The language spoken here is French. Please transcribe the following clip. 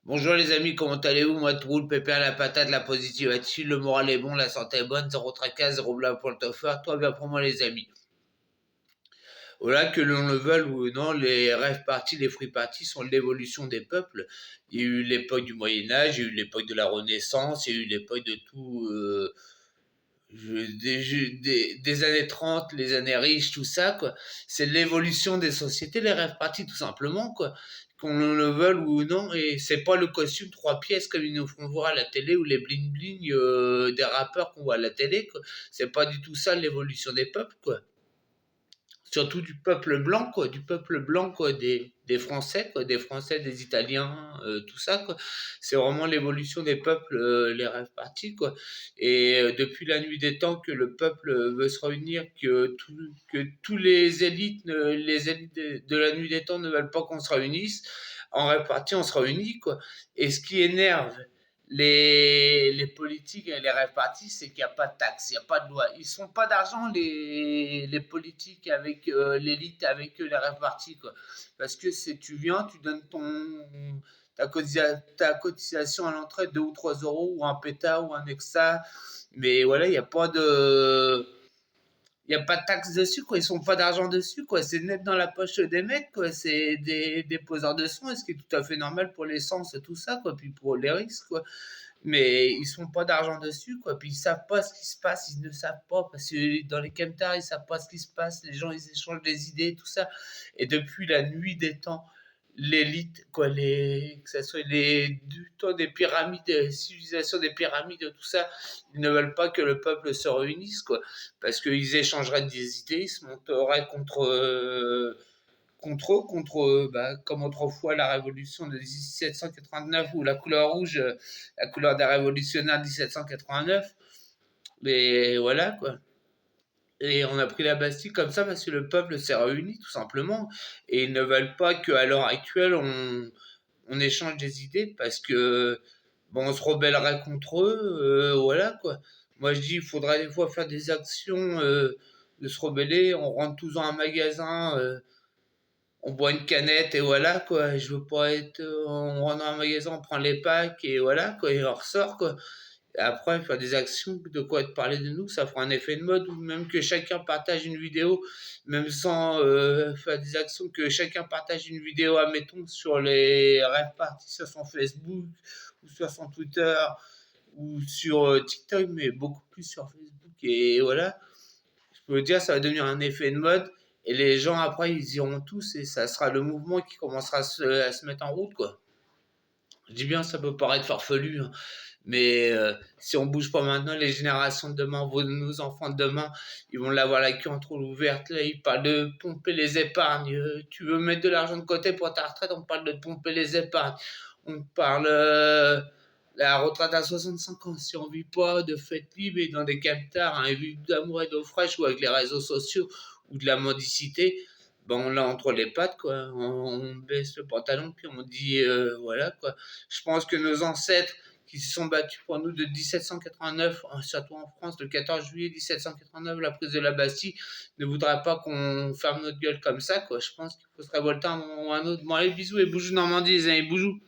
Bonjour les amis, comment allez-vous? Moi, tout roule, pépère, la patate, la positive attitude, le moral est bon, la santé est bonne, zéro tracas, zéro blabla pour le toffer, toi bien pour moi les amis. Voilà, que l'on le veuille ou non, les rêves parties, les free parties sont l'évolution des peuples. Il y a eu l'époque du Moyen-Âge, il y a eu l'époque de la Renaissance, il y a eu l'époque de tout, des années 30, les années riches, tout ça, quoi. C'est l'évolution des sociétés, les rêves parties, tout simplement, quoi. Qu'on le veuille ou non, et c'est pas le costume trois pièces comme ils nous font voir à la télé ou les bling bling des rappeurs qu'on voit à la télé, quoi. C'est pas du tout ça l'évolution des peuples, quoi, surtout du peuple blanc, quoi, du peuple blanc, quoi, des Français, quoi, des Français, des Italiens, tout ça, quoi. C'est vraiment l'évolution des peuples, les rêves partis, quoi. Et depuis la nuit des temps que le peuple veut se réunir, que tous les élites, les élites de la nuit des temps ne veulent pas qu'on se réunisse. En rêve parti, on se réunit, quoi. Et ce qui énerve les politiques et les rêves partis, c'est qu'il n'y a pas de taxes, il n'y a pas de loi. Ils ne font pas d'argent, les politiques, avec l'élite, avec les rêves partis, quoi. Parce que c'est, tu viens, tu donnes ta cotisation à l'entrée, 2 ou 3 euros, ou un PETA, ou un EXA. Mais voilà, il n'y a pas de taxe dessus, quoi. Ils sont pas d'argent dessus, quoi. C'est net dans la poche des mecs, quoi. C'est des poseurs de sons, ce qui est tout à fait normal pour l'essence et tout ça, quoi. Puis pour les risques, quoi. Mais ils ne font pas d'argent dessus, quoi. Puis ils savent pas ce qui se passe, ils ne savent pas, parce que dans les camtars, ils savent pas ce qui se passe, les gens, ils échangent des idées, tout ça. Et depuis la nuit des temps, l'élite, quoi, que ce soit du temps des pyramides, des civilisations des pyramides, tout ça, ils ne veulent pas que le peuple se réunisse, quoi. Parce qu'ils échangeraient des idées, ils se monteraient contre eux, comme autrefois la révolution de 1789 ou la couleur rouge, la couleur des révolutionnaires de 1789. Mais voilà, quoi. Et on a pris la Bastille comme ça parce que le peuple s'est réuni, tout simplement. Et ils ne veulent pas qu'à l'heure actuelle, on échange des idées parce que bon, on se rebellerait contre eux. Voilà, quoi. Moi, je dis, il faudrait des fois faire des actions de se rebeller. On rentre tous dans un magasin. On boit une canette et voilà, quoi. Je veux pas être, on rentre dans un magasin, on prend les packs et voilà, quoi, et on ressort, quoi. Et après, faire des actions, de quoi être parler de nous, ça fera un effet de mode, ou même que chacun partage une vidéo, même sans faire des actions, que chacun partage une vidéo, admettons, sur les rêves parties sur son Facebook, ou sur son Twitter, ou sur TikTok, mais beaucoup plus sur Facebook. Et voilà, je peux dire, ça va devenir un effet de mode. Et les gens, après, ils iront tous et ça sera le mouvement qui commencera à se mettre en route, quoi. Je dis bien, ça peut paraître farfelu, hein, mais si on bouge pas maintenant, les générations de demain, nos enfants de demain, ils vont l'avoir la queue entre ouverte. Là, ils parlent de pomper les épargnes. Tu veux mettre de l'argent de côté pour ta retraite, on parle de pomper les épargnes. On parle la retraite à 65 ans. Si on vit pas de fête libre et dans des captars, un vie d'amour et d'eau fraîche ou avec les réseaux sociaux ou de la mendicité, ben on l'a entre les pattes, quoi. On baisse le pantalon puis on dit voilà, quoi. Je pense que nos ancêtres qui se sont battus pour nous de 1789, surtout en France, le 14 juillet 1789, la prise de la Bastille, ne voudraient pas qu'on ferme notre gueule comme ça, quoi. Je pense qu'il faut se révolter un moment ou un autre. Bon, allez, bisous et bougou Normandie, les amis, bougou.